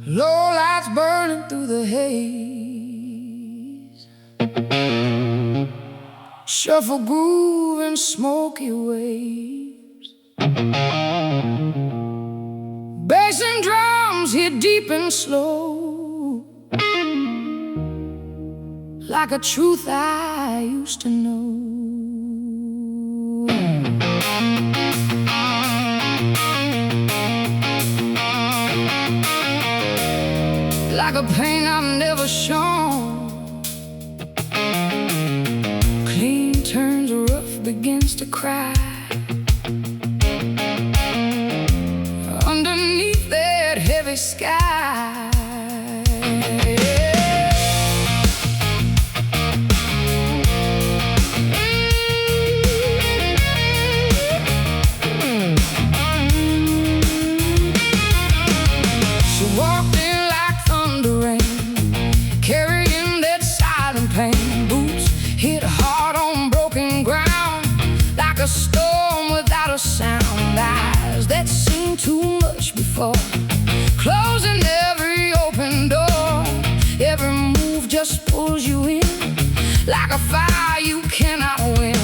Low lights burning through the haze, shuffle groove and smoky waves. Bass and drums hit deep and slow, like a truth I used to know. Like a pain I've never shown. Clean turns rough, begins to cry. Underneath that heavy sky. She walked in like thunder rain, carrying that silent pain. Boots hit hard on broken ground, like a storm without a sound. Eyes that seen too much before, closing every open door. Every move just pulls you in, like a fire you cannot win.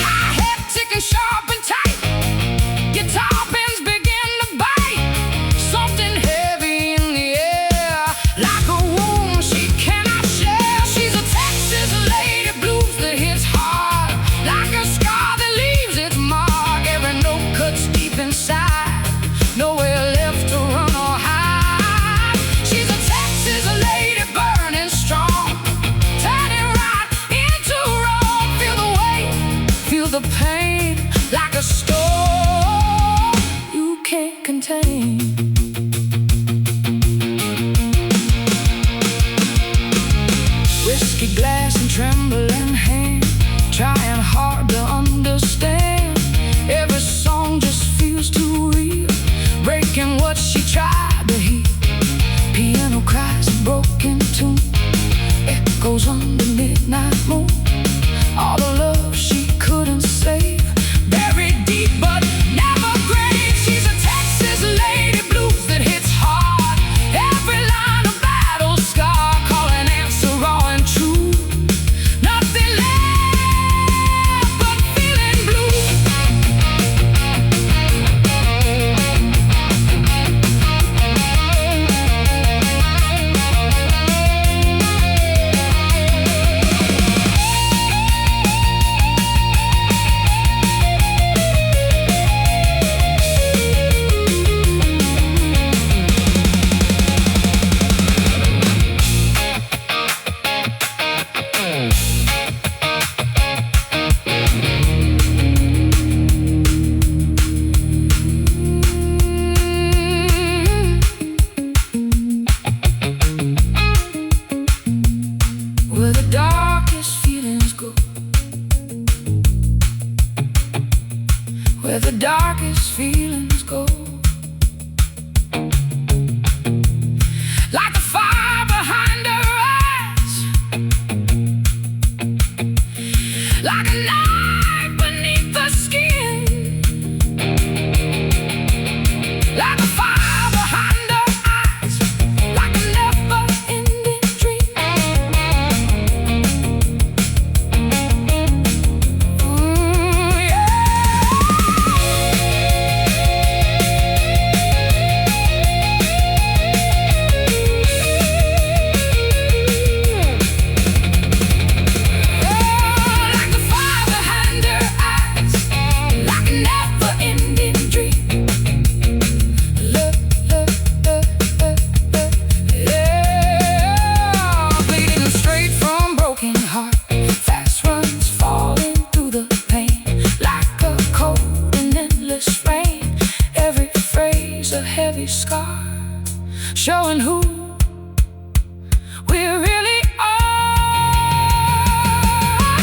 Hi-hat ticking sharp and tight, guitar pins begin to bite. Something heavy in the air, like a wound she cannot share. She's a Texas lady blues that hits hard, like a scar that leaves its mark. Every note cuts deep inside, nowhere left to run or hide. She's a Texas lady burning strong, turning right into wrong. Feel the weight, feel the pain, like a storm you can't contain. Whiskey glass and trembling hand, trying hard to understand. Every song just feels too real, breaking what she tried to heal. Piano cries a broken tune, echoes on the midnight moon. All the love she couldn't save, buried deep but never grave. She's a Texas lady blues that hits hard, every line a battle scar, calling answer raw and true. Nothing left but feeling blue. Where the darkest feelings go, where the darkest feelings go. Like a fire behind her eyes, like a knife beneath the skin. Like a fire behind her eyes, like a never-ending dream. Scar, showing who we really are.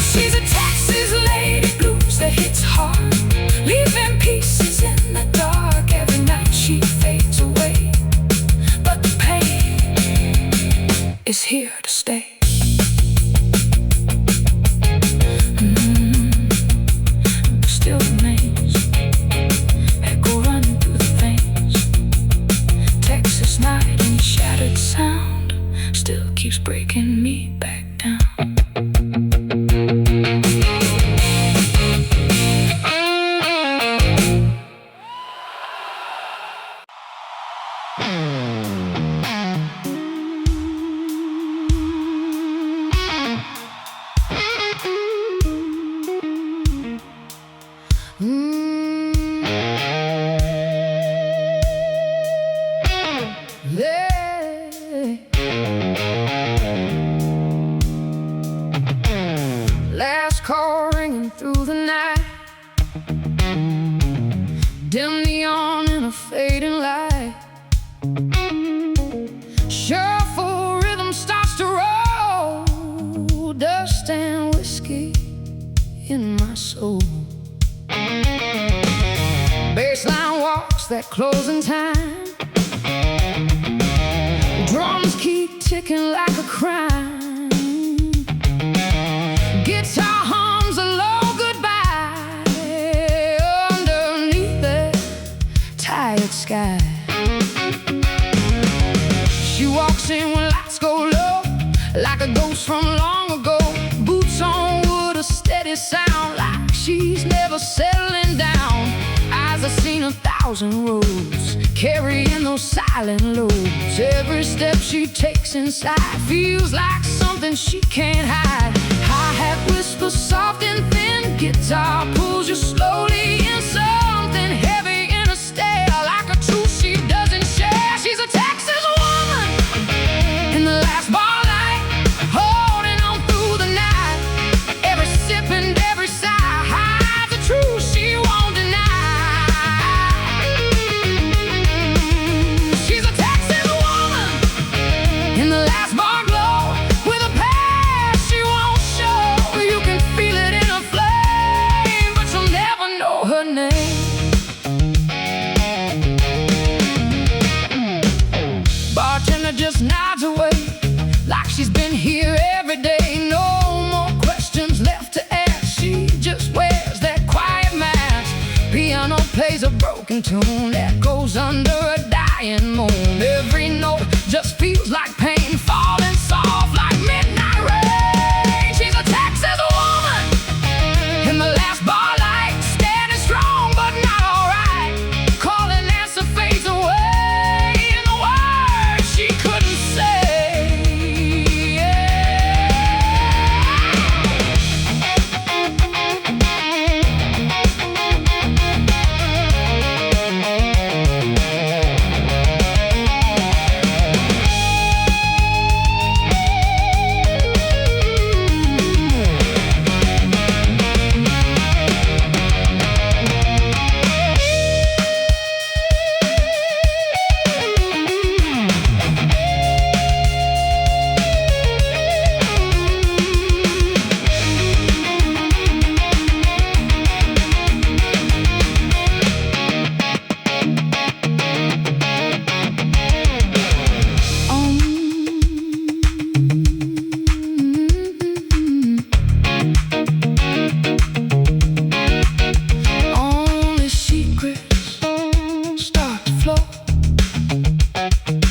She's a Texas lady blues that is here to stay. Still remains, echo running through the veins. Texas night and your shattered sound still keeps breaking me back down. Last call ringing through the night, dim neon in a fading light. Shuffle rhythm starts to roll, dust and whiskey in my soul. Baseline walks that closing time, drums keep ticking like a crime. Guitar hums a low goodbye underneath the tired sky. She walks in when lights go low, like a ghost from long ago. Boots on wood, a steady sound, like she's never settling down. Eyes have seen 1,000 roads, carrying those silent loads. Every step she takes inside feels like something she can't hide. Hi-hat whispers soft and thin, guitar pulls you slowly in. Something heavy in a stare, like a truth she doesn't share. She's a Texas woman in the last bar light, holding on through the night. Every sip and every sigh hides the truth she won't deny. She's a Texas woman in the last bar glow, with a past she won't show. You can feel it in her flame, but you'll never know her name. Bartender just nods away, like she's been here every day. No more questions left to ask, she just wears that quiet mask. Piano plays a broken tune that goes under a dying moon. Every note just feels like pain, falling soft like midnight rain. She's a Texas woman in the last bar light, standing strong but not alright. Calling answer fades away in the words she couldn't say.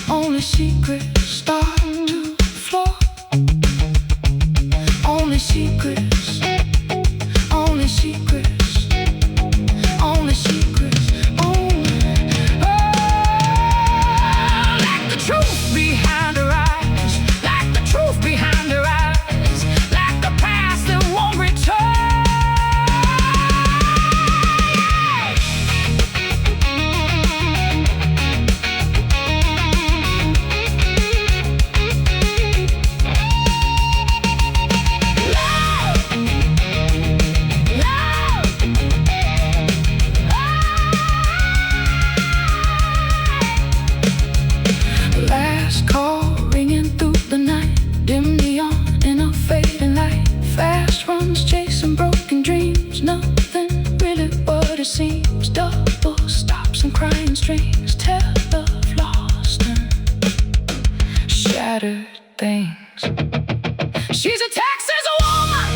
Only secrets start to flow. Only secrets, only secrets, only secrets, only. Oh, like the truth behind her eyes, like the truth behind her eyes, like the past that won't return. Last call ringing through the night, dim neon in a fading light. Fast runs chasing broken dreams, nothing really what it seems. Double stops and crying strings tell of lost and shattered things. She's a Texas woman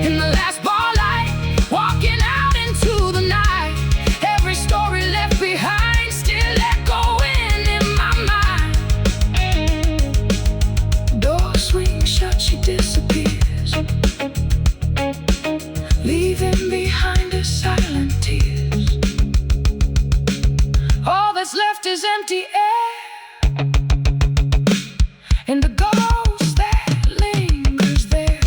in the last bar light, walking out into the night. Every story left behind still echoing in my mind. Door swings shut, she disappears, leaving behind her silent tears. All that's left is empty air and the ghost that lingers there.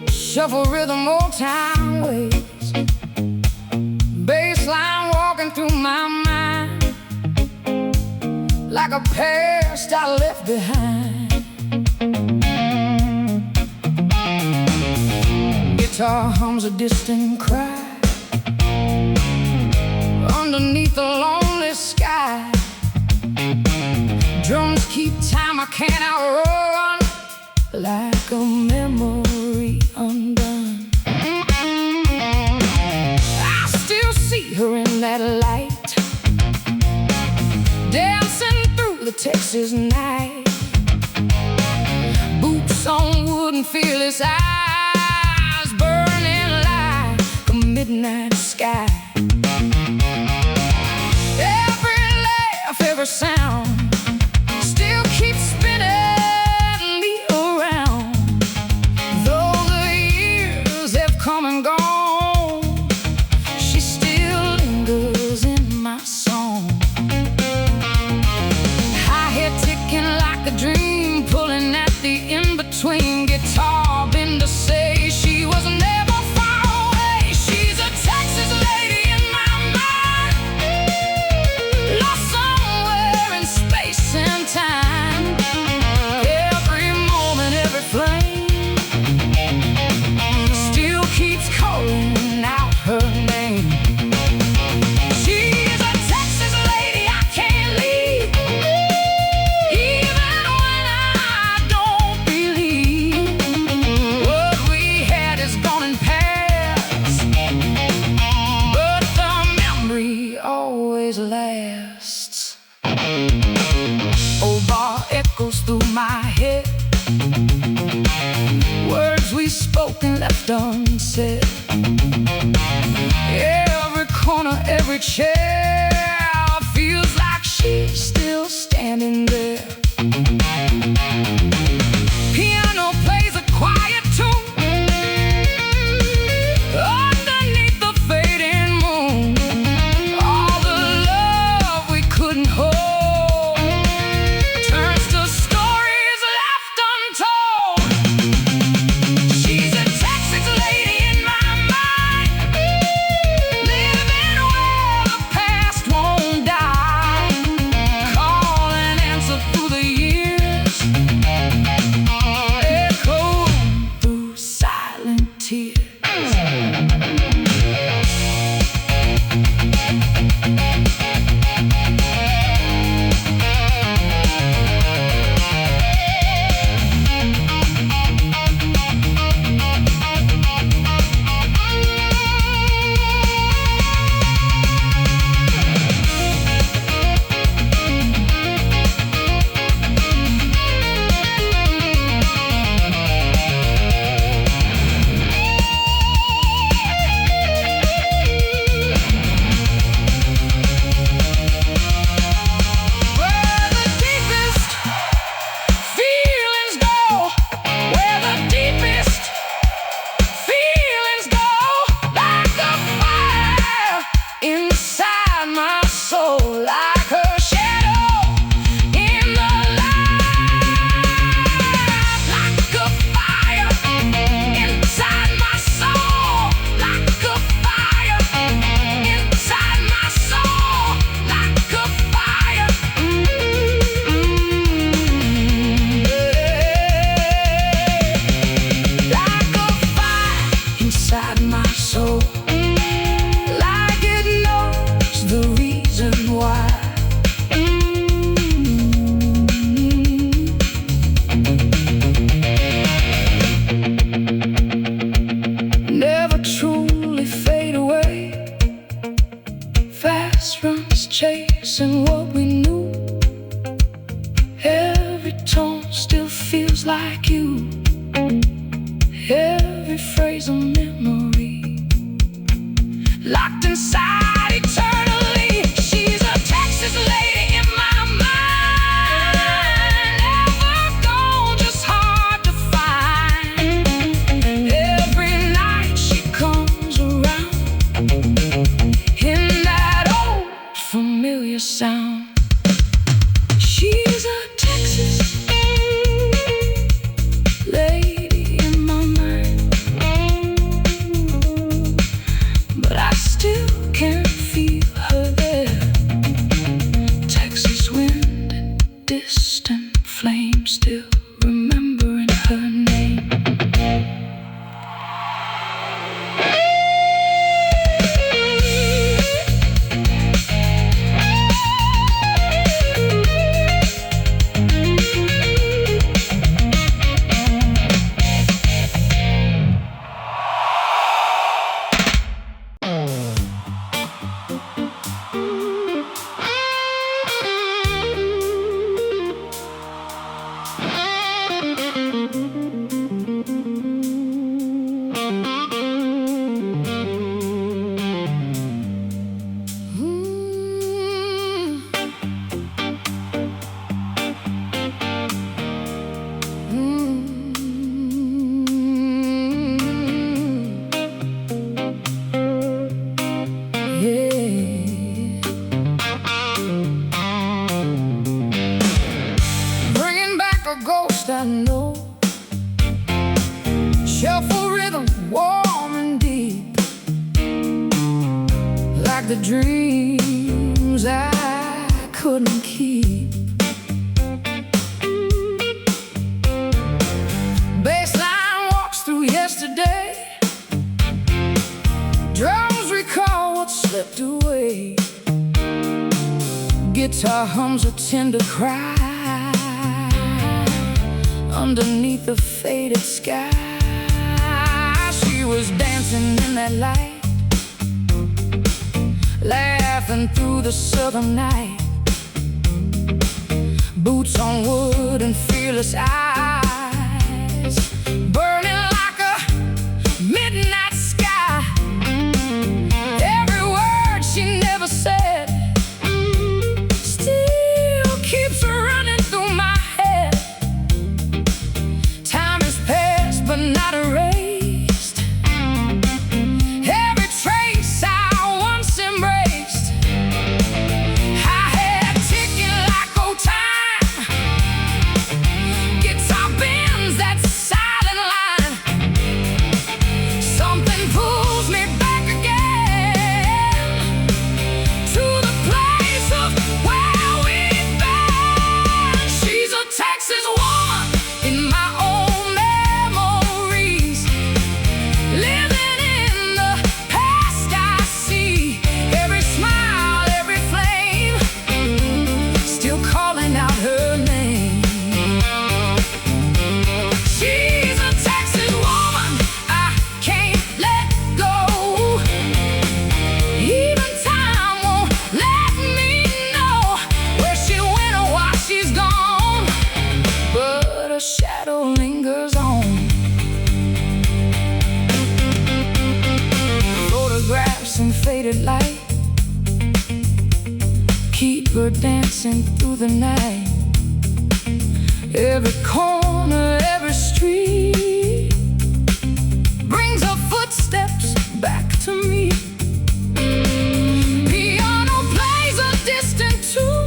Shuffle rhythm, old time ways, bassline walking through my mind, like a past I left behind. Guitar hums a distant cry underneath the lonely sky. Drums keep time, I can't outrun, like a memory undone. I still see her in that light, dancing through the Texas night. Boots on wood and fearless eyes, burning like a midnight sky. Every laugh, every sound still keeps spinning come and gone. She still lingers in my song. High head ticking like a dream, pulling at the in-between. Guitar bend to say she was never far away. She's a Texas lady in my mind, lost somewhere in space and time. Every moment, every flame keeps calling out her name. She's a Texas lady I can't leave, even when I don't believe what we had is gone and past, but the memory always lasts. Old bar echoes through my head, words we spoke and left unsaid. Every corner, every chair feels like she's still standing there. Piano plays a quiet tune underneath the fading moon. All the love we couldn't hold turns to stories left untold. She's a Texas lady in my mind, living where the past won't die. Call and answer every phrase a memory, locked inside eternally. She's a Texas lady in my mind, never gone, just hard to find. Every night she comes around in that old familiar sound. She's a Texas lady in my mind, but I still can't feel her there. Texas wind and distant flame, still remembering her name. Ghost I know, shuffle rhythm warm and deep, like the dreams I couldn't keep. Bassline walks through yesterday, drums recall what slipped away, guitar hums a tender cry underneath the faded sky. She was dancing in that light, laughing through the southern night, boots on wood and fearless eyes, burning like a midnight sky. Every word she never said still keeps running through my head. But not erased. Every trace I once embraced, I had ticking like old time. Guitar bends that silent line. Something pulls me back again to the place of where we've been. She's a Texas woman in my own shadow lingers on. Photographs in faded light keep her dancing through the night. Every corner, every street brings her footsteps back to me. Piano plays a distant tune,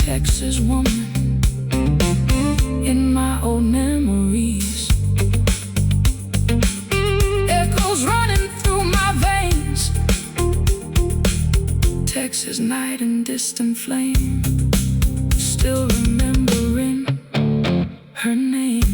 Texas woman in my old memories. Echoes running through my veins. Texas night and distant flame, still remembering her name.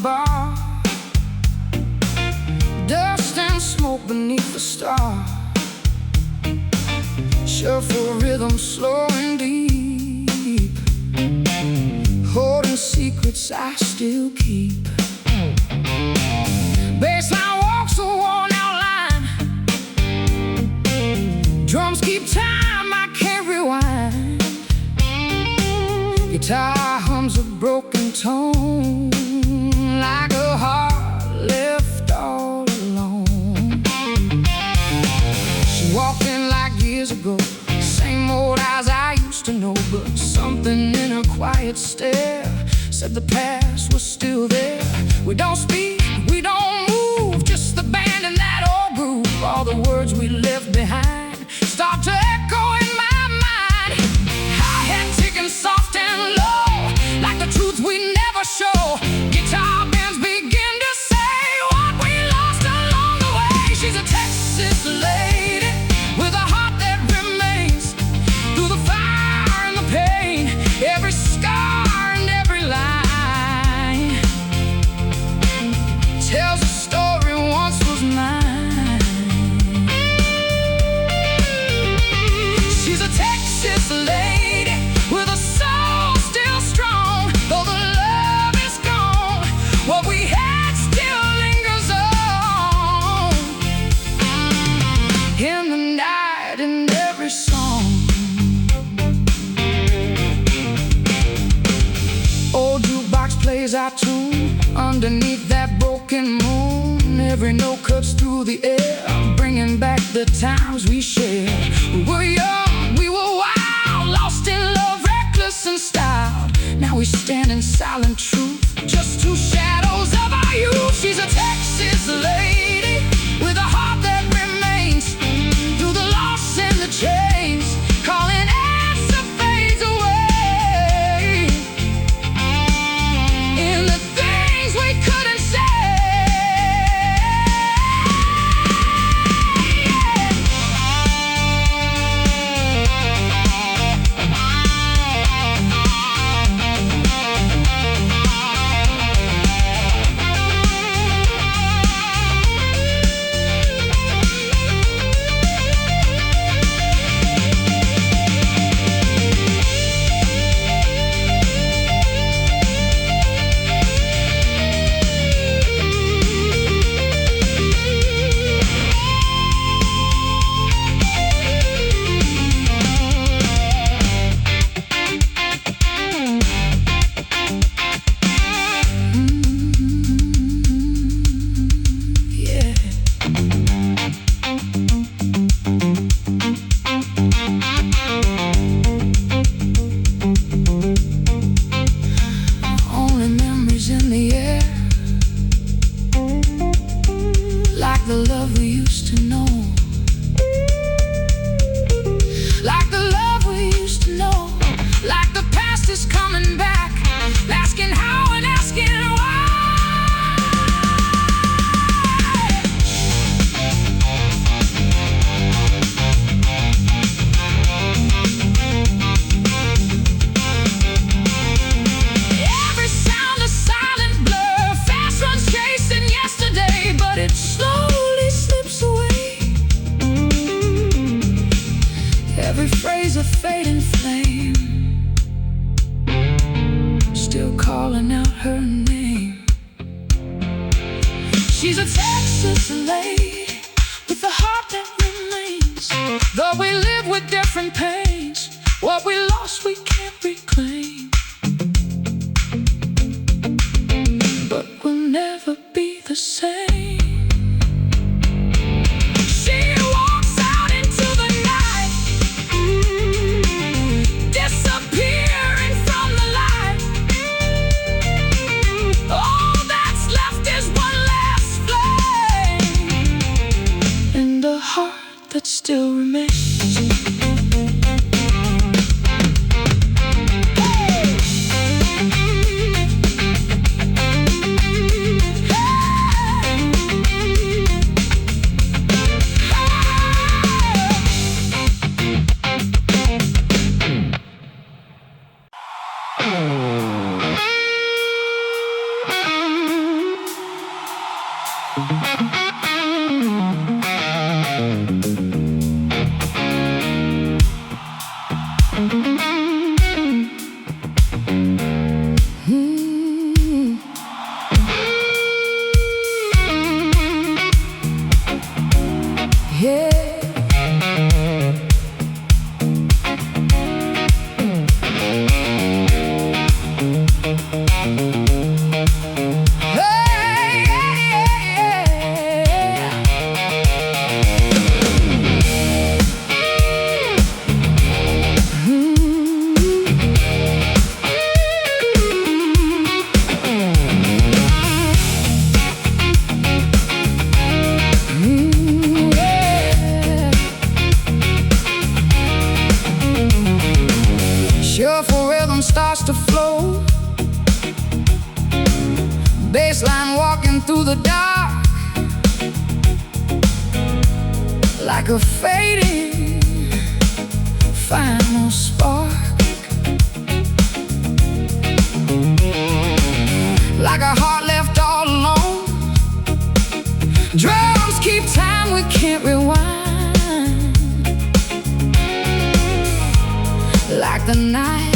Bar, dust and smoke beneath the star, shuffle rhythm slow and deep, holding secrets I still keep. Bassline walks a worn out line, drums keep time I can't rewind, guitar hums a broken tone, like a heart left all alone. She walked in like years ago, same old eyes I used to know, but something in her quiet stare said the past was still there. We don't speak, we don't move, just the band and that old groove. All the words we left behind start to echo in my mind. Hi-hat ticking soft and low, like the truth we never show. Guitar bands begin to say what we lost along the way. She's a Texas lady with a heart that remains through the fire and the pain, every scar and every line tells a story once was mine. She's a Texas lady with a soul still strong, though the love is gone, what we had still lingers on in the night and every song. Old jukebox plays our tune underneath that broken moon. Every note cuts through the air, bringing back the times we shared. We were young, we were wild, lost in love, reckless and style. Now we stand in silent truth, just two shadows of our youth. She's a Texas lady with a heart that remains through the loss and the chains, calling as the fades away in the things we couldn't say. her name. She's a Texas lady with a heart that remains. Though we live with different pains, what we lost we can't reclaim. But we'll never be the same. She walks out into the night, disappearing from the light. All that's left is one last flame, and a heart that still remains. Shuffle rhythm starts to flow, bassline walking through the dark, like a fading final spark, like a heart left all alone. Drums keep time, we can't rewind, like the night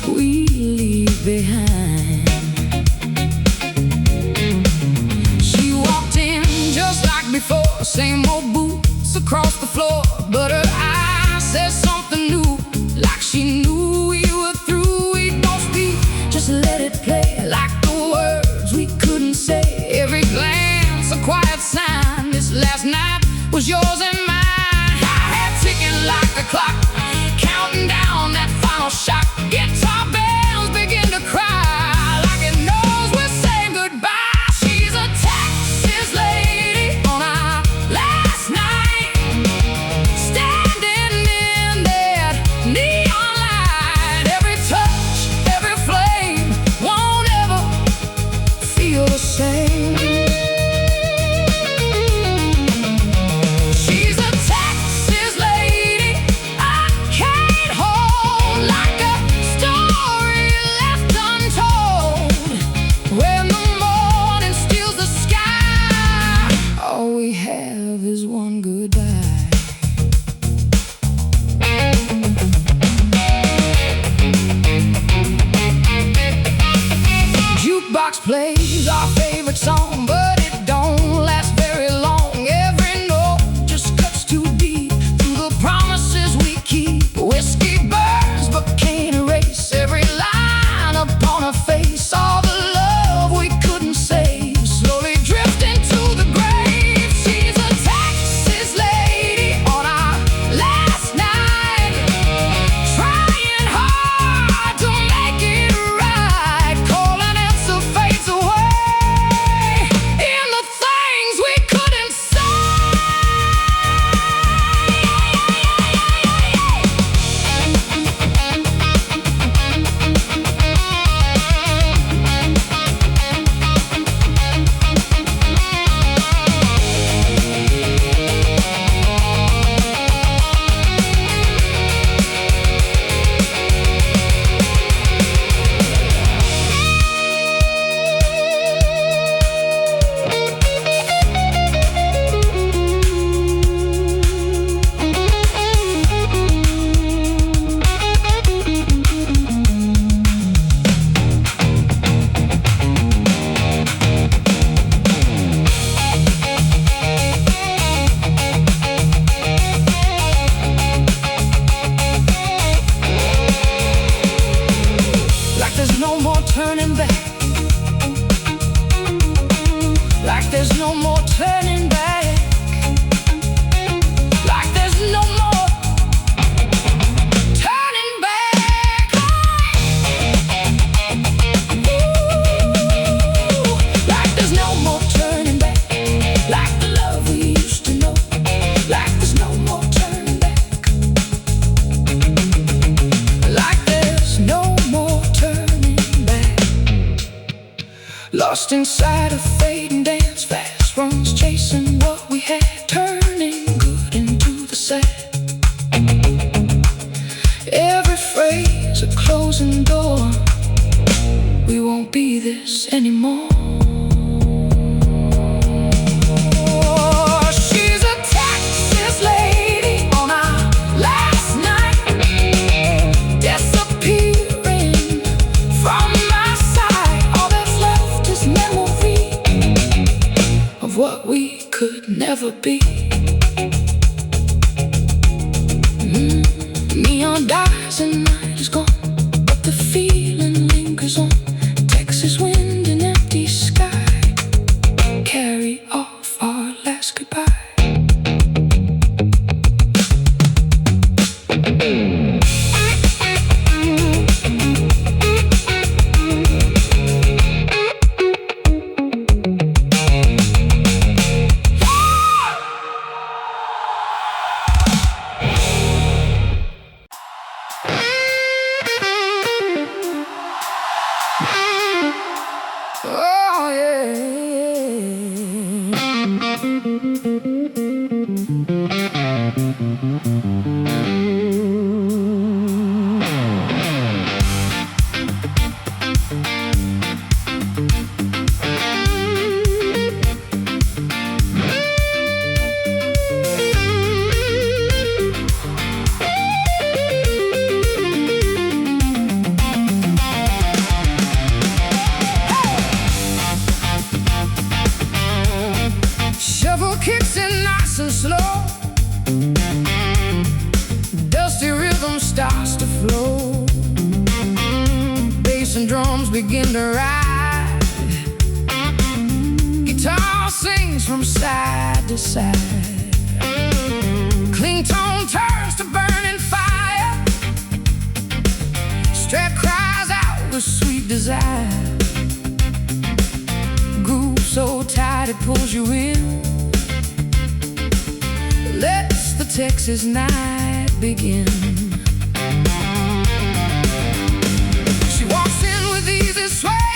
we leave behind. She walked in just like before, same old boots across the floor, but her eyes said something new, like she knew we were through. We don't speak, just let it play, like the words we couldn't say. Every glance a quiet sign, this last night was yours and mine. I had ticking like a clock, counting down that final shot. Guitar bells begin to cry, like it knows we're saying goodbye. She's a Texas lady on our last night, standing in that neon light. Every touch, every flame won't ever feel the same. She's a Texas lady I can't hold, like a story left untold. When the morning steals the sky, all we have is one goodbye. Jukebox plays our favorite song, but it don't last very long. Every note just cuts too deep through the promises we keep. Whiskey burns but can't erase every line upon her face. All the love we couldn't save, slowly drifting to the grave. She's a Texas lady on our last night, trying hard to make it right. Calling else fades away, lost inside a fading dance, fast runs chasing what we had, turning good into the sad. Every phrase a closing door, we won't be this anymore. She's a Texas lady on our last night, disappearing from my side. All that's left is memory of what we could never be. Neon dies and night is gone, but the feeling lingers on. Texas wind and empty sky carry off our last goodbye. Oh yeah. Shovel kicks in nice and slow, dusty rhythm starts to flow. Bass and drums begin to ride, guitar sings from side to side. Clean tone turns to burning fire, Strat cries out with sweet desire. Groove so tight it pulls you in, lets the Texas night begin. She walks in with easy sway,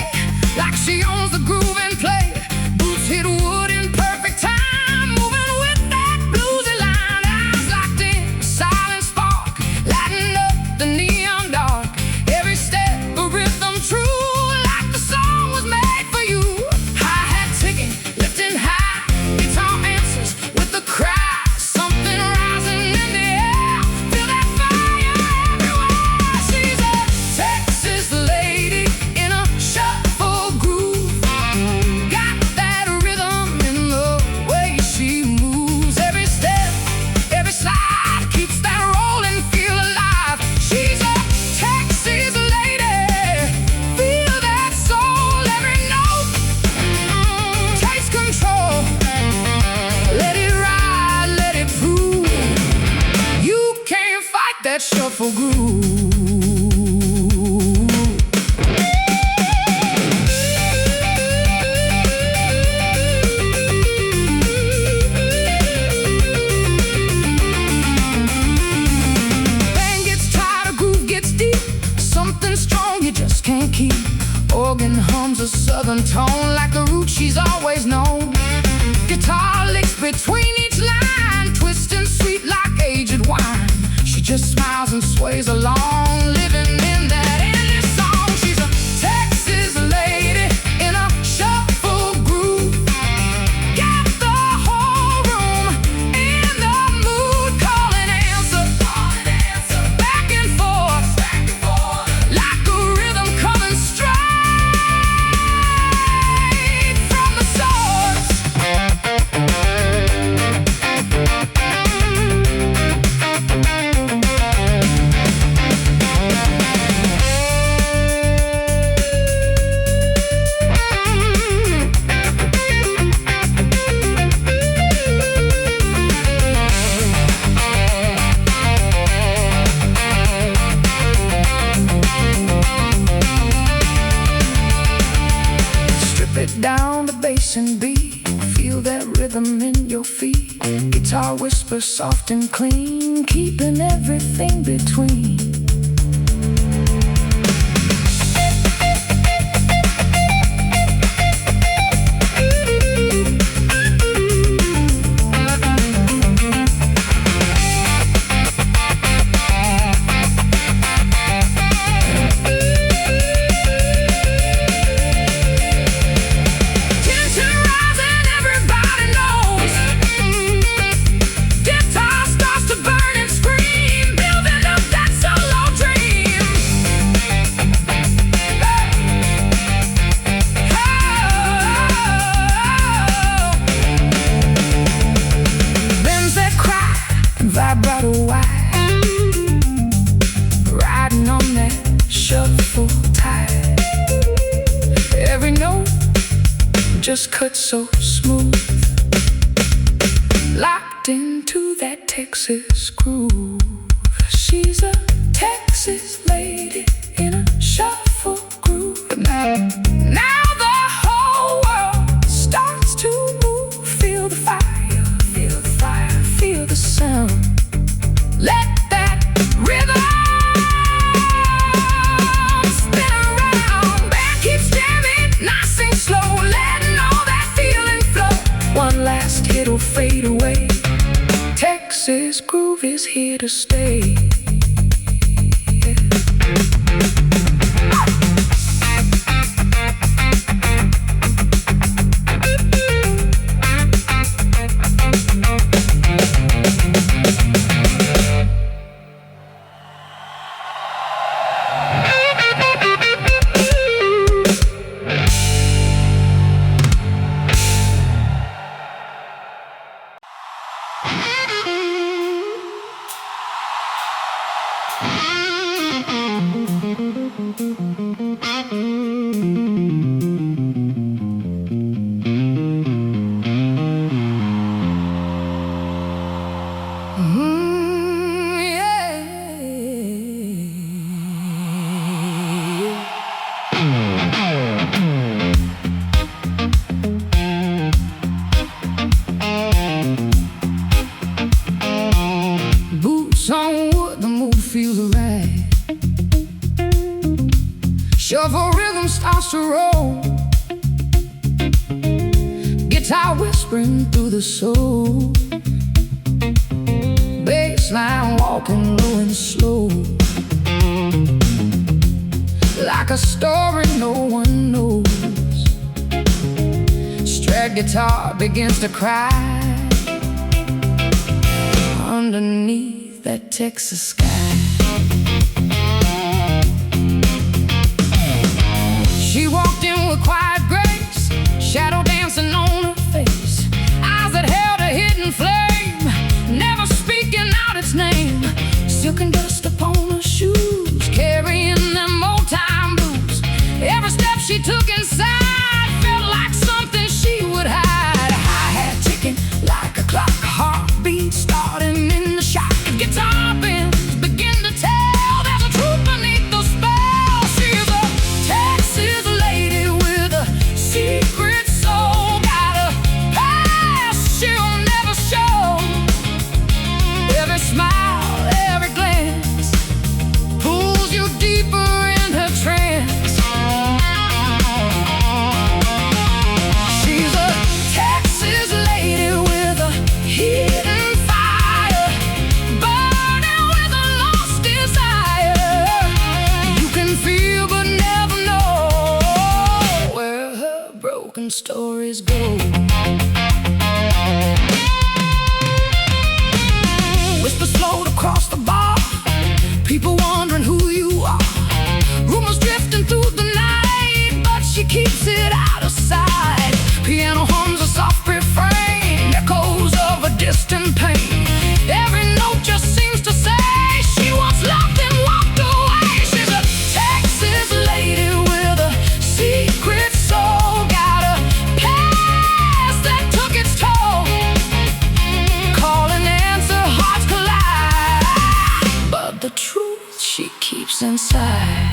like she owns the groove and play. Boots hit wood in perfect time, moving with that bluesy line. Eyes locked in, a silent spark, lighting up the neon dark. Every step a rhythm true, like the song was made for you. Hi-hat ticking, lifting high, guitar answers with the cry. Something rising in the air, feel that fire everywhere. She's a Texas lady in a shuffle groove, got that rhythm in the way she moves. Every step, every slide keeps that rolling feel alive. She's a Texas lady, feel that soul, every note, takes control. Let it ride, let it prove, you can't fight that shuffle groove. Band gets tired, a groove gets deep, something strong you just can't keep. Organ hums a southern tone, like the root she's always known. Guitar licks between each line, twisting sweet like aged wine. She just smiles and sways along, living in that endless song. She's a Texas lady in a shuffle groove, got the whole room in the mood. Call and answer, back and forth, like a rhythm coming straight from the source. Strip it down to bass and beat, feel that rhythm in your feet. Guitar whispers soft and clean, keeping everything between. shuffle tight. Every note just cuts so smooth, locked into that Texas groove. She's a Texas lady in a shuffle groove. Now the whole world starts to move. Feel the fire, feel the fire, feel the sound. Let that rhythm spin around. Band keeps jamming, nice and slow, letting all that feeling flow. One last hit'll fade away. Texas groove is here to stay. Boots on wood, the mood feels right. Shuffle rhythm starts to roll, guitar whispering through the soul, bassline walking low and slow, like a story no one knows. Strat guitar begins to cry underneath that Texas sky. She walked in with quiet grace, shadow dancing on her face, eyes that held a hidden flame, never speaking out its name. Silk and dust upon her shoes, carrying them old time blues. Every step she took inside felt like something she would hide. Hi-hat ticking like a clock, heartbeat starting in the shock. Guitar bends begin to tell there's a truth beneath the spell. She's a Texas lady with a secret soul, got a past she'll never show. Every smile, every glance pulls you deeper in her trance. She's a Texas lady with a hidden fire, burning with a lost desire. You can feel but never know where her broken stories go. Whispers float across the bar, people wondering who you are. Rumors drifting through the night, but she keeps it out of sight. Piano hums a soft refrain, echoes of a distant pain. Every note just seems to say she once loved and walked away. She's a Texas lady with a secret soul, got a past that took its toll. Call and answer, hearts collide, but the truth she keeps inside.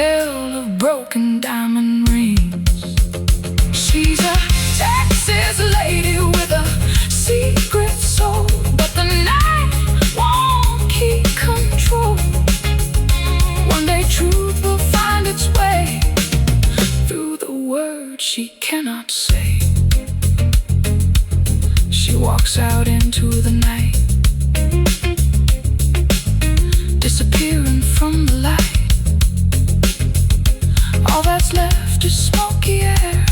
smell of broken diamond rings. She's a Texas lady with a secret soul, but the night won't keep control. One day truth will find its way through the words she cannot say. She walks out into the night, disappearing from the light. All that's left is smoky air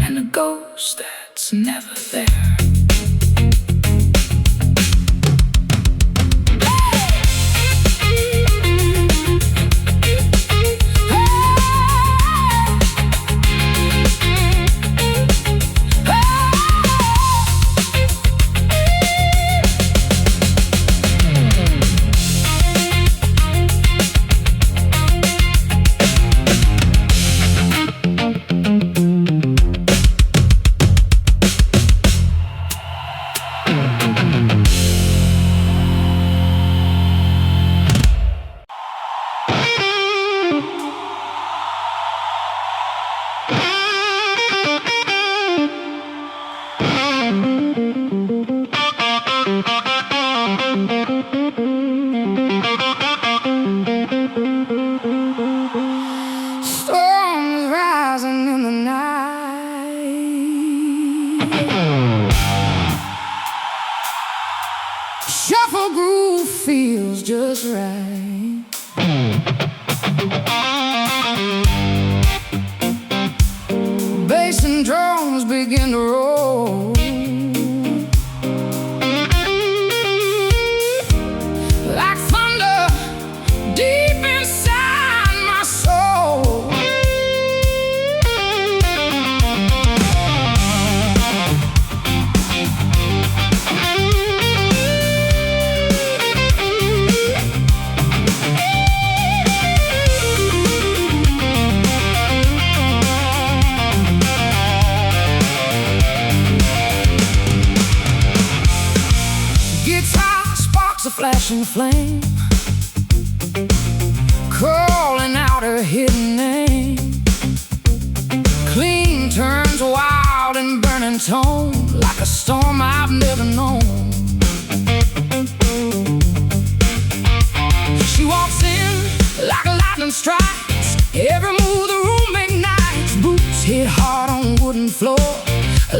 and a ghost that's never there. Storms rising in the night. Shuffle groove feels just right. Bass and drums begin to roll. Like thunder deep inside my soul. Guitar sparks a flashing flame, calling out her hidden name. Clean turns wild and burning tone, like a storm I've never known. She walks in like a lightning strikes, every move the room ignites. Boots hit hard on wooden floor,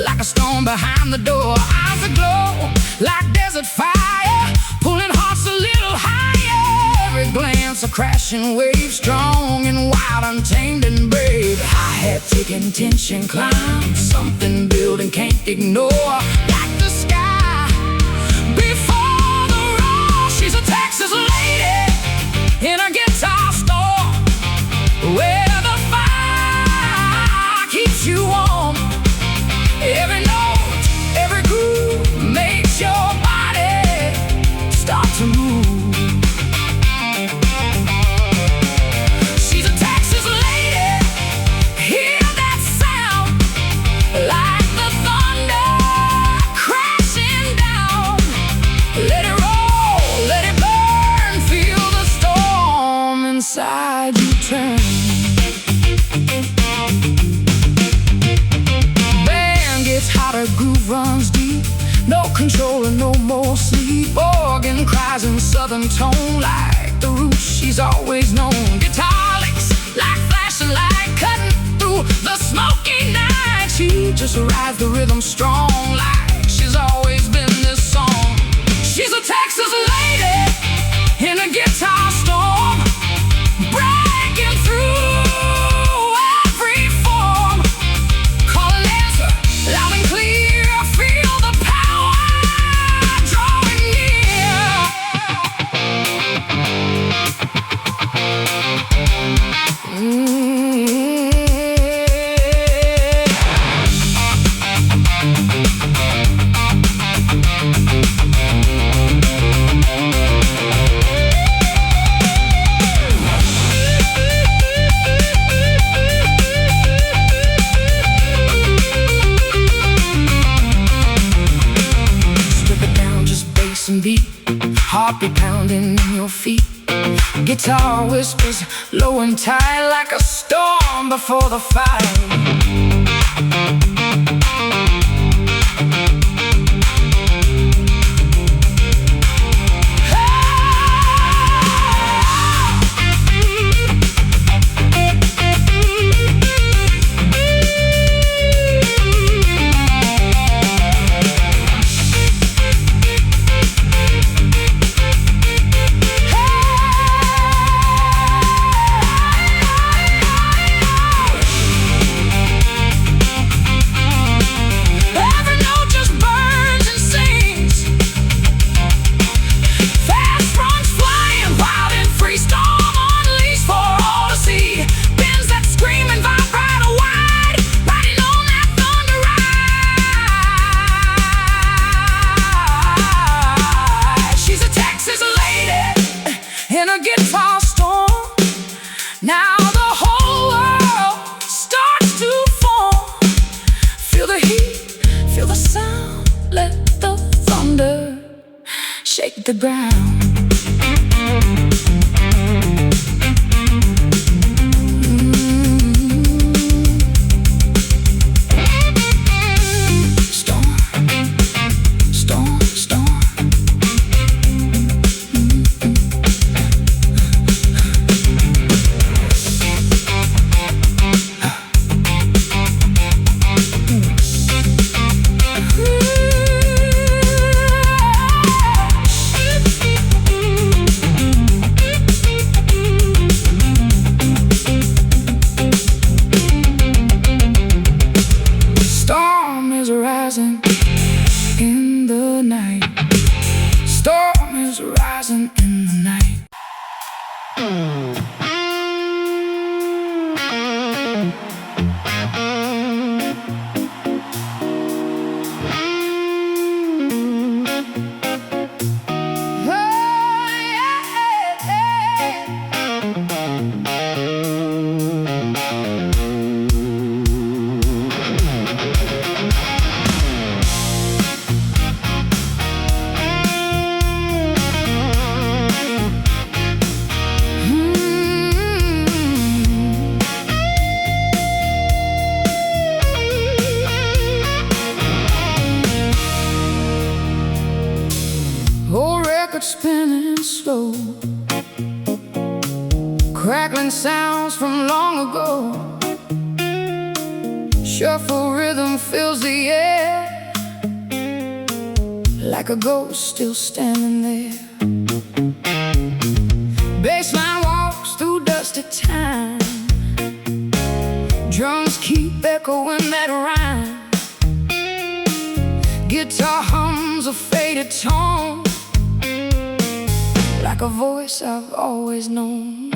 like a storm behind the door. Eyes aglow like desert fire, pulling hearts a little higher. Every glance a crashing wave, strong and wild, untamed and brave. Hi-hat ticking, tension climb, something building can't ignore. Like the sky before the roar. She's a Texas lady in a guitar store, where the fire keeps you warm. Every note, every groove makes your body start to move. She's a Texas lady, hear that sound, like the thunder crashing down. Let it roll, let it burn, feel the storm inside you turn. Hotter groove runs deep, no control and no more sleep. Organ cries in southern tone, like the roots she's always known. Guitar licks like flashing light, cutting through the smoky night. She just rides the rhythm strong, like she's always been this song. She's a Texas lady in a guitar storm, breaking through every form. Call an answer loud and clear, feel the power drawing near. Guitar whispers low and tight like a storm before the fire. In a guitar storm, now the whole world starts to form. Feel the heat, feel the sound, let the thunder shake the ground. In the night, storm is rising in the night. Spinning slow, crackling sounds from long ago. Shuffle rhythm fills the air, like a ghost still standing there. Bassline walks through dusty time, drums keep echoing that rhyme. Guitar hums a faded tone, like a voice I've always known.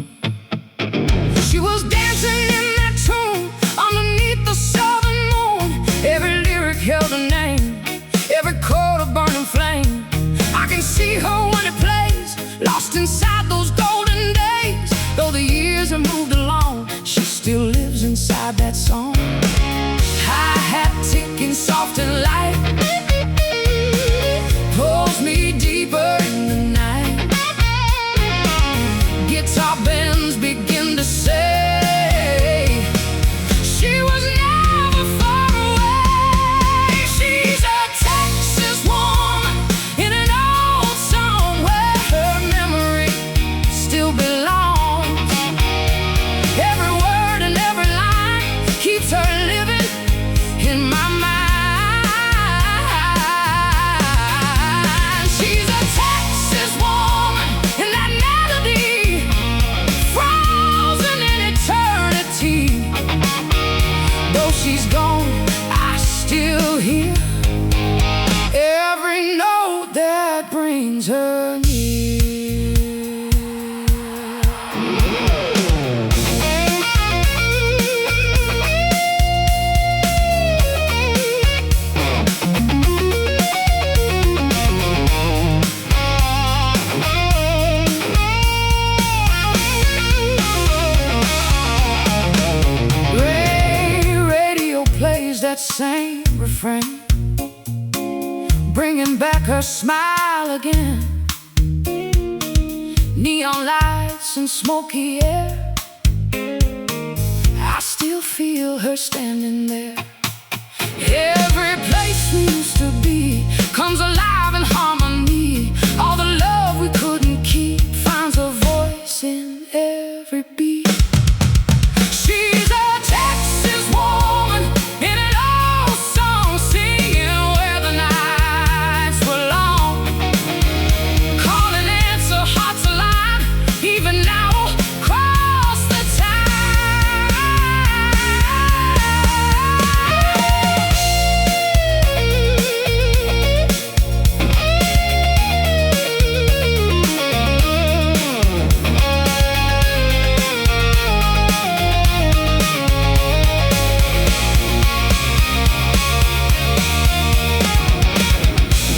She was dancing in that tune underneath the southern moon. Every lyric held a name, every chord a burning flame. I can see her when it plays, lost inside those golden days. Though the years have moved along, she still lives inside that song. Hi-hat ticking soft and light pulls me deeper in the night. Guitar bends begin to say she was never far away. She's a Texas woman in an old song where her memory still belongs. Every word and every line keeps her living in my mind. She's a Texas woman in that melody, frozen in eternity. Though she's gone, I still hear every note that brings her near. Radio plays that same refrain, bringing back her smile again. neon lights and smoky air. I still feel her standing there. Every place we used to be comes alive in harmony. All the love we couldn't keep finds a voice in every beat. She's a Texas woman in an old song, singing where the nights were long. Call and answer, hearts alive, even now across the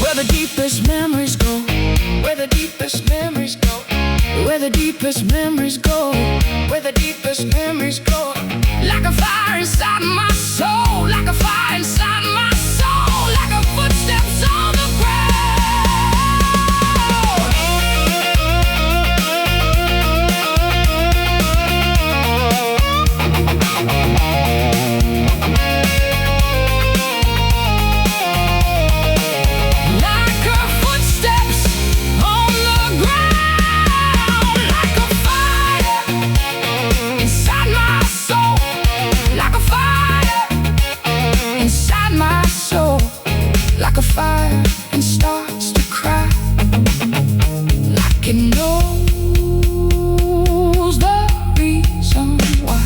where the deepest memories go, where the deepest memories go, where the deepest memories go, where the deepest memories go. Like a fire inside my soul, like a fire inside my soul, like a footsteps on the fire and starts to cry, like it knows the reason why.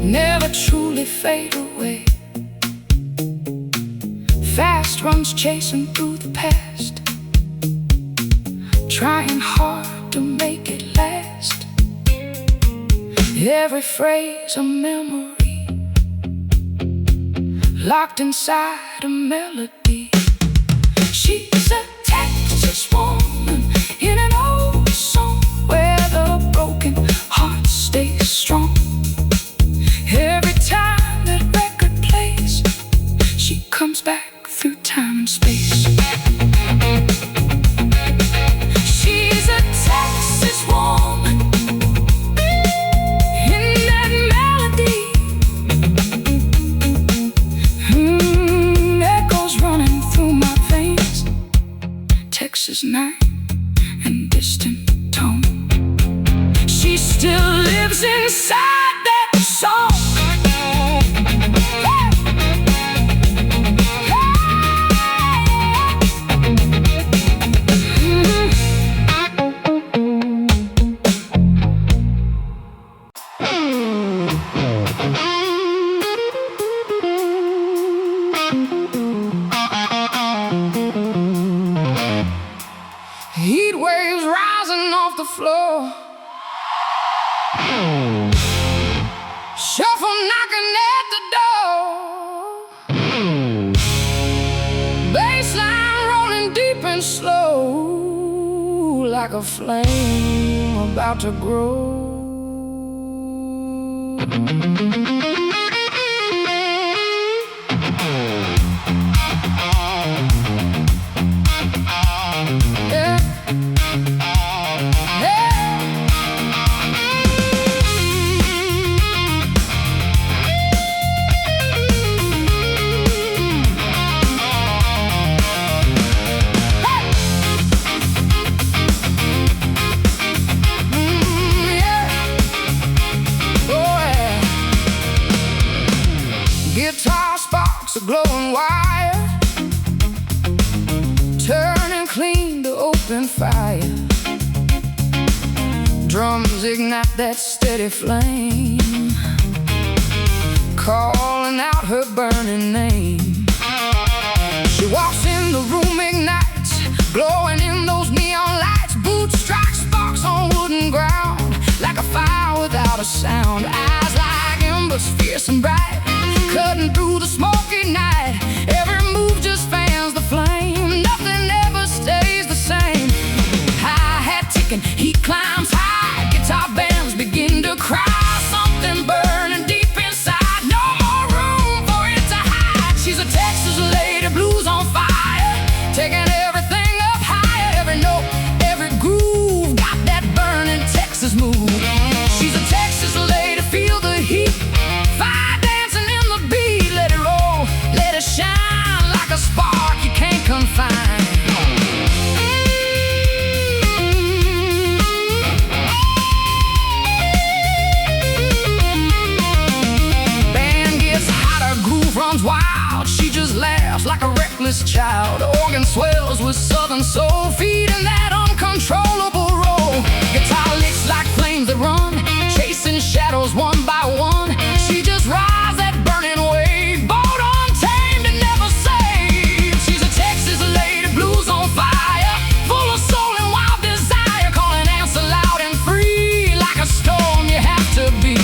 Never truly fade away. Fast runs chasing through the past, trying hard to make it last. Every phrase a memory, locked inside a melody. She's a Texas woman in an old song, where the broken heart stays strong. Every time that record plays, she comes back through time and space. She's a Texas woman, Texas night and distant tone. She still lives inside that song. Heat waves rising off the floor, shuffle knocking at the door, bassline rolling deep and slow, like a flame about to grow. Guitar sparks a glowing wire, turning clean to open fire. Drums ignite that steady flame, calling out her burning name. She walks in the room, ignites, glowing in those neon lights. Boots strike sparks on wooden ground, like a fire without a sound. Eyes like embers, fierce and bright, cutting through the smoky night. Every move just fans the flame, nothing ever stays the same. Hi-hat ticking, heat climbs high, guitar bands begin to cry. Something burning deep inside, no more room for it She's a Texas lady, blues on fire, taking everything up higher. Every note, every groove, got that burning Texas move. She's a Texas lady, feel the heat, fire dancing in the beat. Let it roll, let it shine like a spark you can't confine. Band gets hotter, groove runs wild. She just laughs like a reckless child. Organ swells with southern soul, feeding that uncontrollable roll. Guitar licks like flames that run, chasing shadows one by one. She just rides that burning wave, bold, untamed, and never saved. She's a Texas lady, blues on fire, full of soul and wild desire, calling answer loud and free, like a storm you have to be.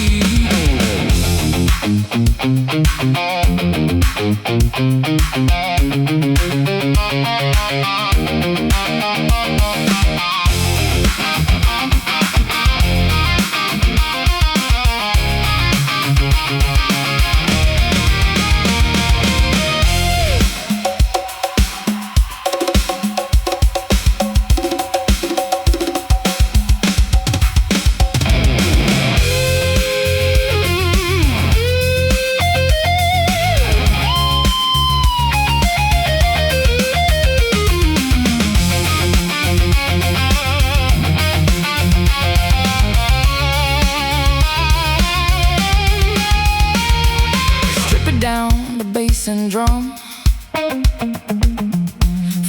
Down the bass and drum,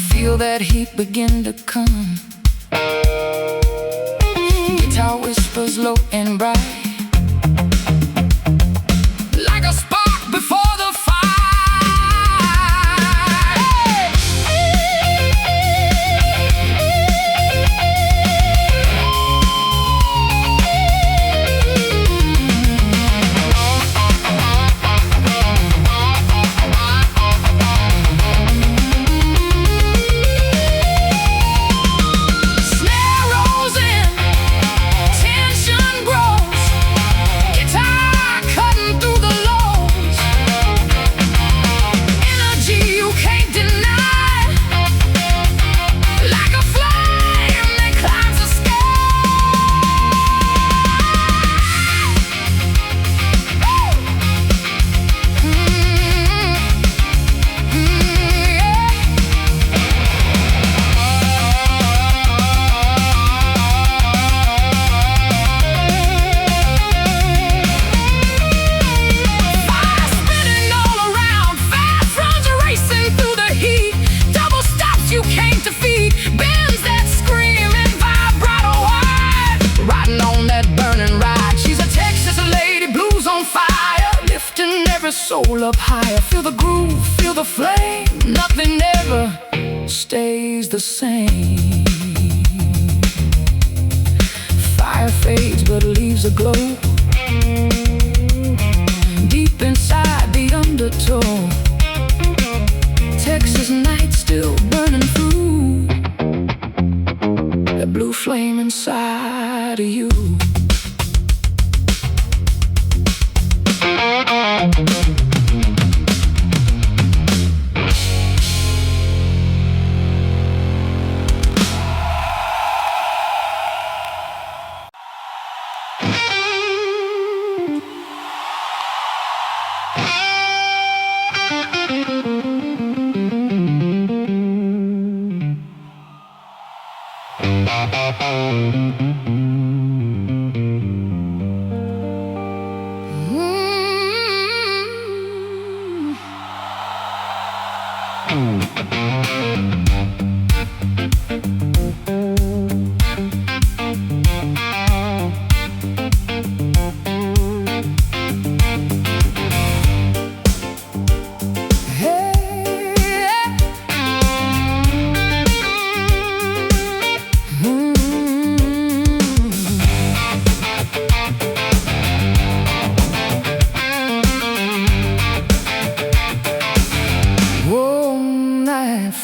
feel that heat begin to come. Guitar whispers low and bright, like a spark before the fire. Soul up higher, feel the groove, feel the flame. Nothing ever stays the same. Fire fades but leaves a glow deep inside the undertow. Texas night still burning through, the blue flame inside of you.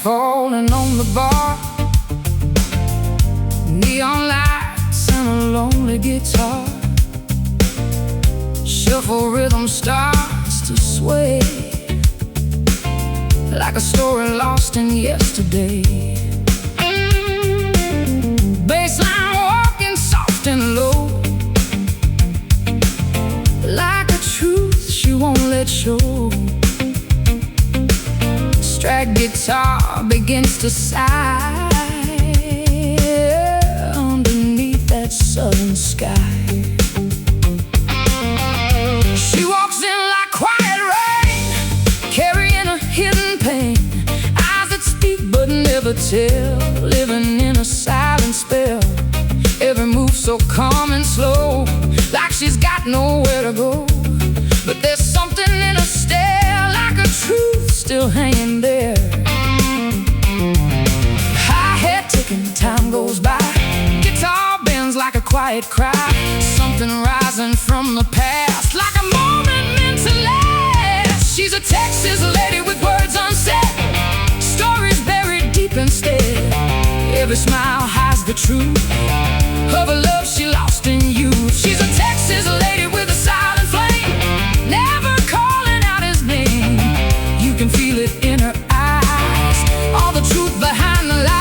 Falling on the bar, neon lights and a lonely guitar. Shuffle rhythm starts to sway. like a story lost in yesterday. Bassline walking soft and low, like a truth she won't let show. Strap guitar begins to sigh underneath that southern sky. She walks in like quiet rain, carrying a hidden pain, eyes that speak but never tell, living in a silent spell. Every move so calm and slow, like she's got nowhere to go. But there's something in her stare, like a truth still hanging there. High head ticking, time goes by, guitar bends like a quiet cry. Something rising from the past, like a moment meant to last. She's a Texas lady with words unsaid, stories buried deep instead. Every smile hides the truth of a love she lost in youth. She's a Texas lady with a silent flame, never calling out his name. You can feel it in her eyes, all the truth behind the lie.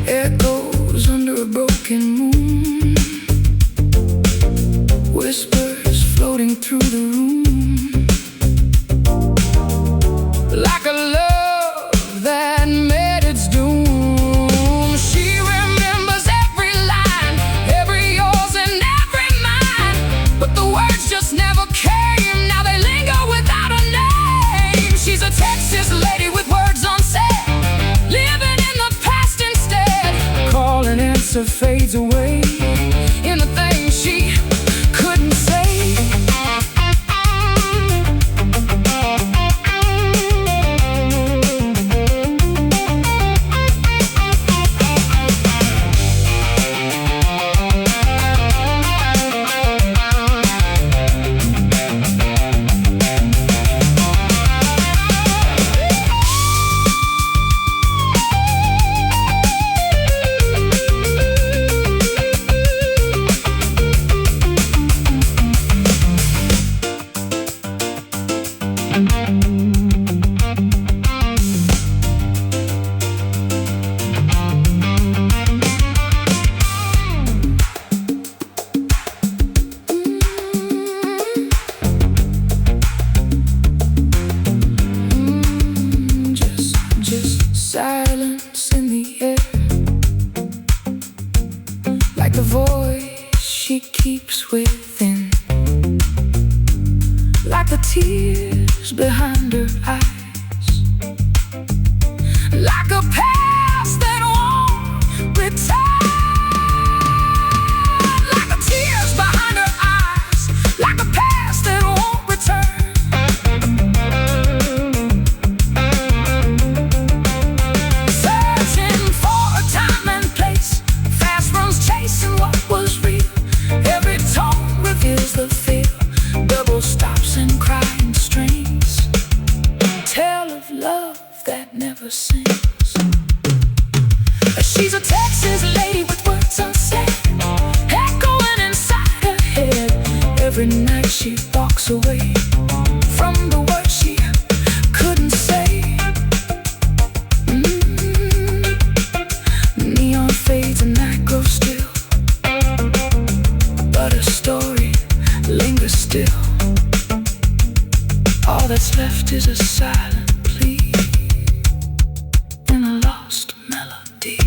Echoes under a broken moon, whispers floating through the room, like a love that met its doom. She remembers every line, every yours and every mine, but the words just never came. Now they linger without a name. She's a Texas lady with words unsaid, living in the past instead. Call and answer fades away in the things she couldn't say. Silence in the air, like the voice she keeps within, like the tears behind her eyes, like a past that won't return, like the tears behind her eyes, like a past that won't return. The feel, double stops and crying strings, tale of love that never sings. She's a Texas lady with words unsaid, echoing inside her head. Every night she walks away from the words she couldn't say. Neon fades and night grows still, but a story lingers still. All that's left is a silent plea and a lost melody.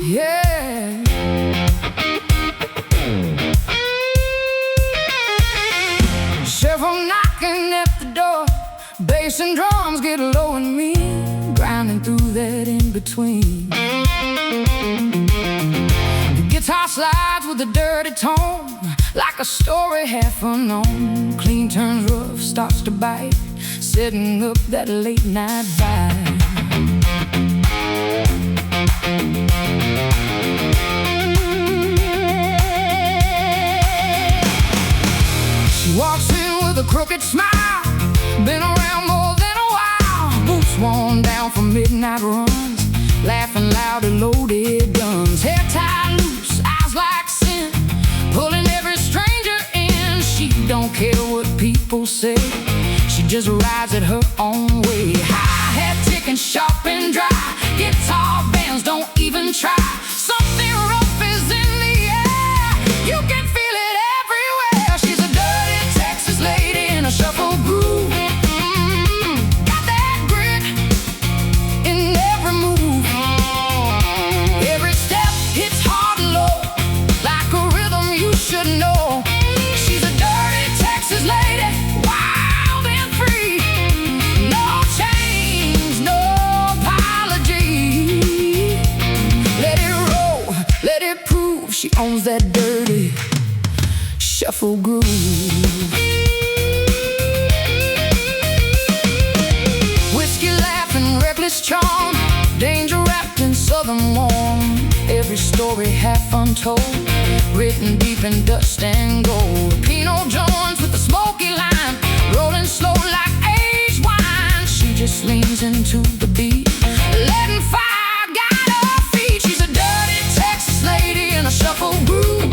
Yeah. Several knocking at the door, bass and drums get low in me, grinding through that in between. The guitar slides with a dirty tone, like a story half unknown. Clean turns rough, starts to bite, setting up that late night vibe. She walks in with a crooked smile, been around more than a while. Boots worn down from midnight runs, laughing loud at loaded guns. Hair tied loose, eyes like sin, pulling every stranger in. She don't care what people say, she just rides at her own way. Hi-hat ticking sharp and dry, guitar bands don't even try. Something rough is in the air, you can feel it everywhere. She's a dirty Texas lady in a shuffle groove. Got that grit in every move. Every step hits hard and low, like a rhythm you should know. She's a dirty Texas lady, wild and free. No chains, no apology. Let it roll, let it prove she owns that dirty shuffle groove. Whiskey laughing, reckless charm, danger wrapped in southern warm. Every story half untold, written deep in dust and gold. Pinot joints with the smoky line, rolling slow like aged wine. She just leans into the beat, letting fire guide her feet. She's a dirty Texas lady in a shuffle groove.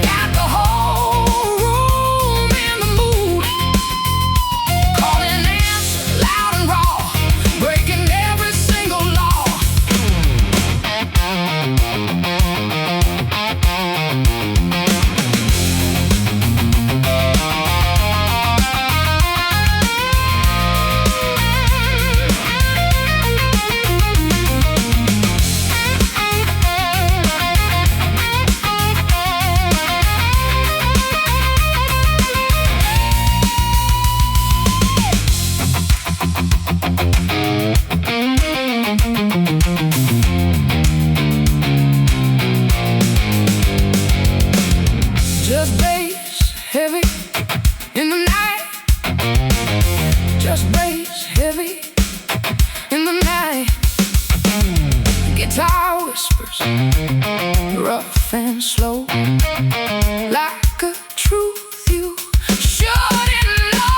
Got the whole room in the mood, calling answer loud and raw, breaking every single law. Just bass heavy in the night, just bass heavy in the night. Guitar whispers, rough and slow, like a truth you shouldn't know.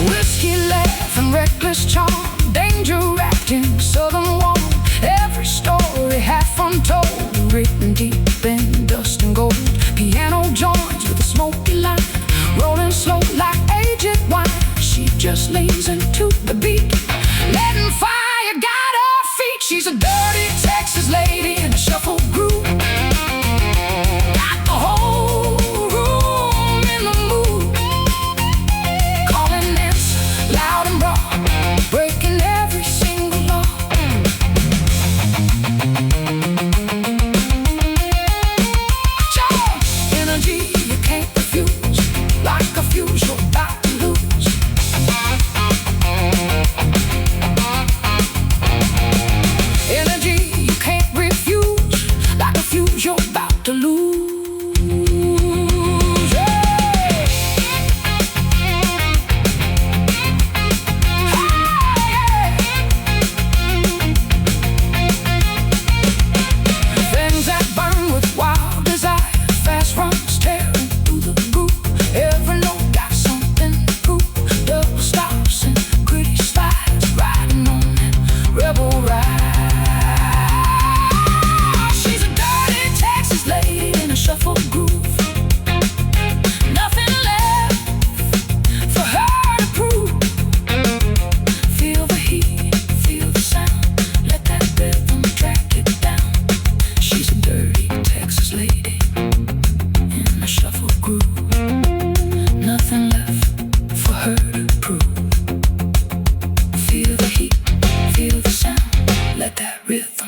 Whiskey laughing, reckless charm, danger wrapped in southern warm. Every story half untold, written deep in dust and gold. Piano joins with a smoky line, rolling slow like aged wine. She just leans into the beat, letting fire guide her feet. She's a dirty Texas lady in a shuffle groove. Got the whole room in the mood, calling answer loud and raw, breaking every single law. Energy you can't refuse, like a fuse you're about to lose.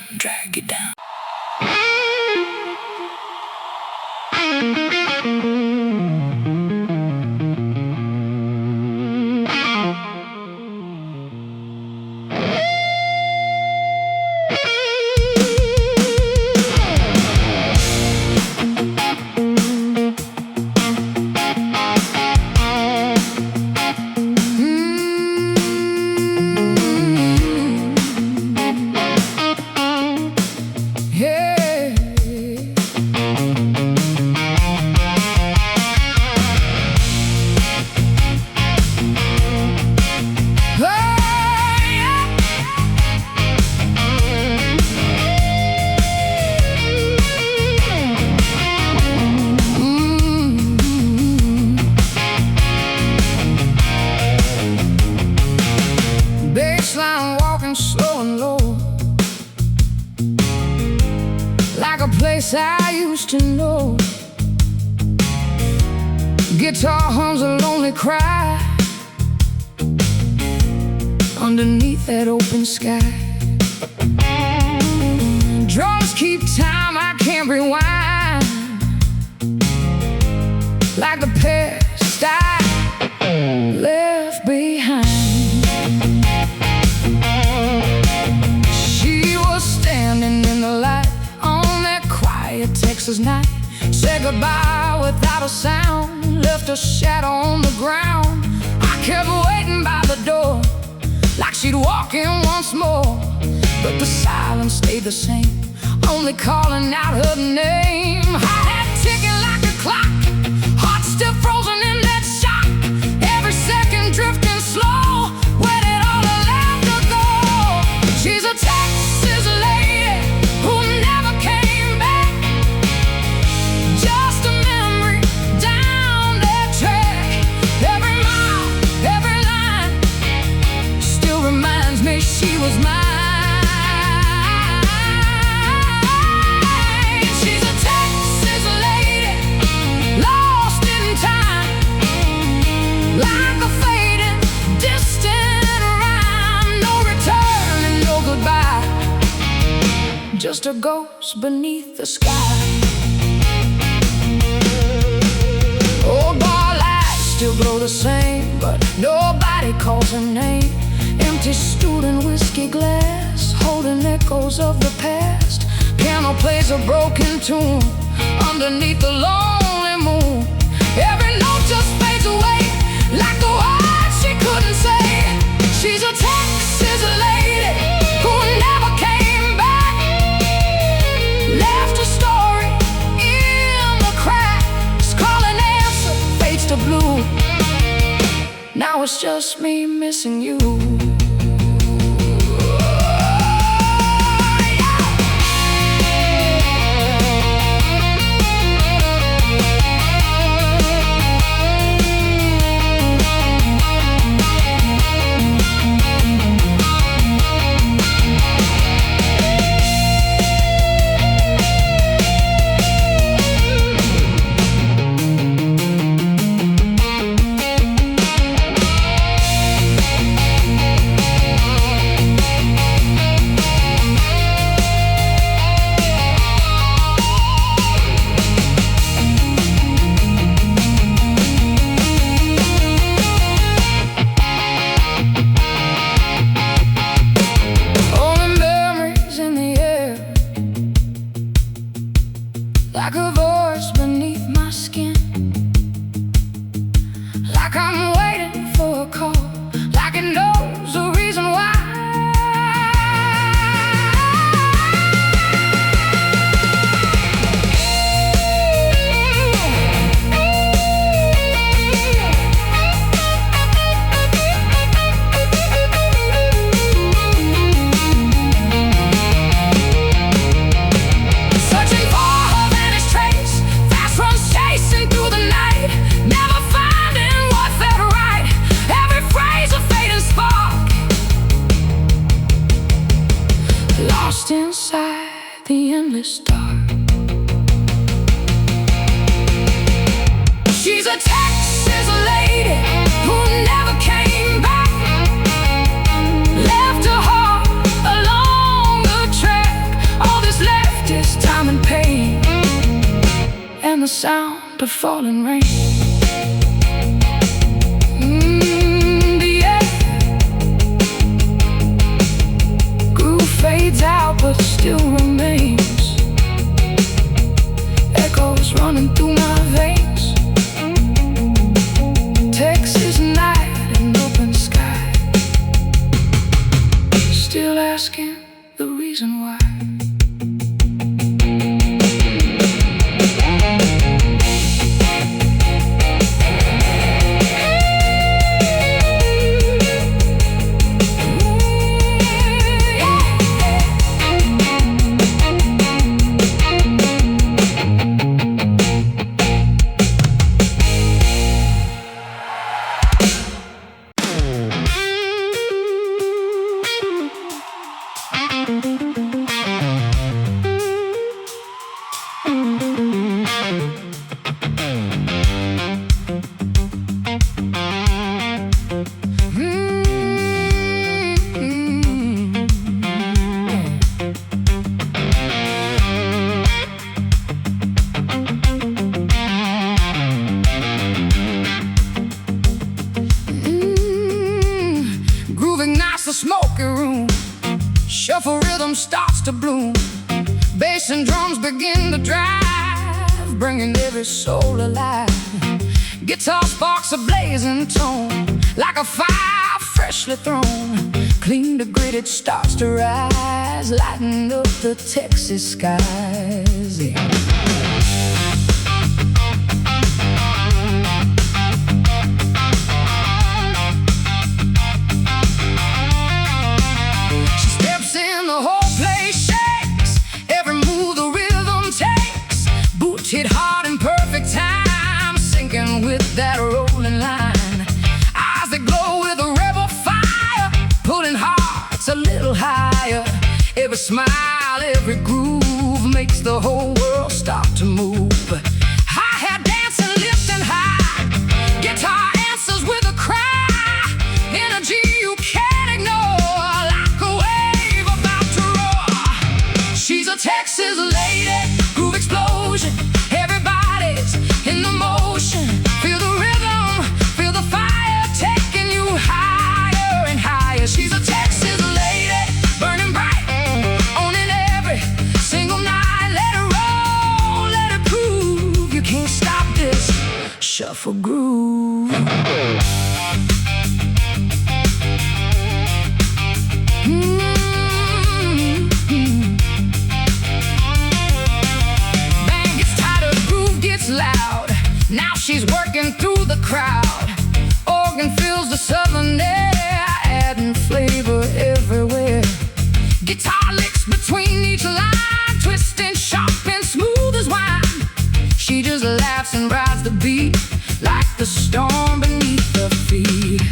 down, drag you down. Slow and low, like a place I used to know. Guitar hums a lonely cry underneath that open sky. Drums keep time, I can't rewind, like the past I left behind. Texas night, said goodbye without a sound, left a shadow on the ground. I kept waiting by the door, like she'd walk in once more, but the silence stayed the same, only calling out her name. I had ticking like a clock, heart still frozen in that shock, every second drifting slow. Where did all the laughter go? She's a Texas lady who never came back, just a memory down that track. Every mile, every line still reminds me she was mine. She's a Texas lady, lost in time, like a fading, distant rhyme. No return and no goodbye, just a ghost beneath the sky. Old bar lights still glow the same, but nobody calls her name. Empty student whiskey glass, holding echoes of the past. Piano plays a broken tune underneath the lonely moon. Every note just fades away, like the words she couldn't say. She's a Texas lady who never came back, left a story in the cracks, calling answer fades to blue. Now it's just me missing you. Like a voice beneath my skin, like I'm waiting for a call, like it knows the reason why. Lost inside the endless dark. She's a Texas lady who never came back, left her heart along the track. and the sound of falling rain. The air groove fades out but still remains. Echoes running through my veins. Texas night and open sky, still asking the reason why. The smoky room, shuffle rhythm starts to bloom. Bass and drums begin to drive, bringing every soul alive. Guitar sparks a blazing tone, like a fire freshly thrown. Clean to grit it starts to rise, lighting up the Texas skies. Hit hard in perfect time, sinking with that rolling line. Eyes that glow with a rebel fire, pulling hearts a little higher. Every smile, every groove makes the whole world stop to move. Hi-hat dancing, lifting high, guitar answers with a cry. Energy you can't ignore, like a wave about to roar. She's a Texas lady, groove explosion. Everybody's in the motion. Feel the rhythm, feel the fire, taking you higher and higher. She's a Texas lady, burning bright, owning every single night. Let it roll, let it prove you can't stop this shuffle groove. Loud. Now she's working through the crowd. Organ fills the southern air, adding flavor everywhere. Guitar licks between each line, twisting sharp and smooth as wine. She just laughs and rides the beat like the storm beneath her feet.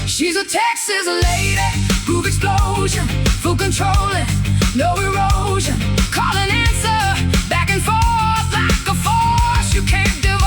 She's a Texas lady, groove explosion, full controlling, no erosion. Call and answer, back and forth like a force you can't divorce.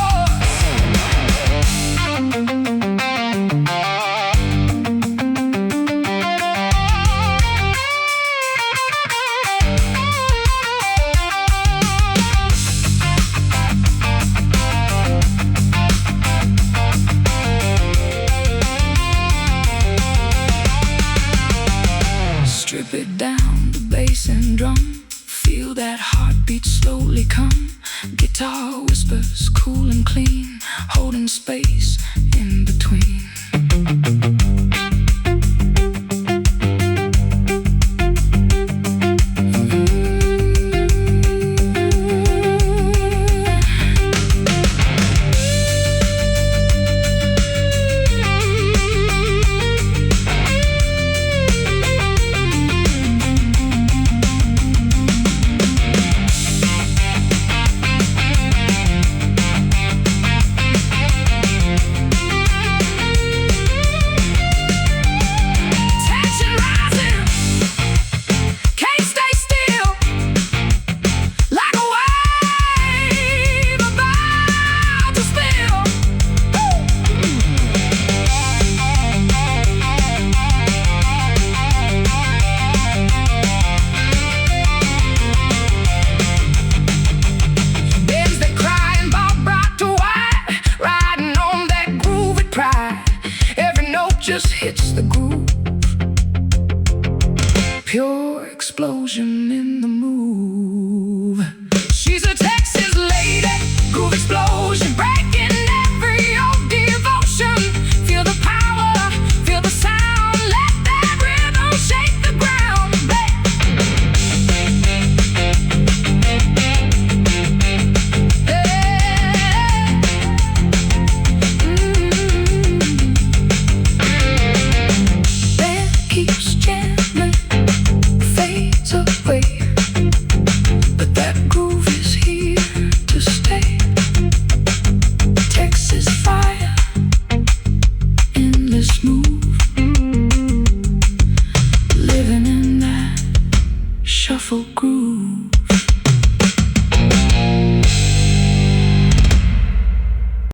Strip it down, the bass and drum. Feel that heartbeat slowly come. Guitar whispers, cool and clean, holding space in between. That groove is here to stay. Texas fire, endless move, living in that shuffle groove.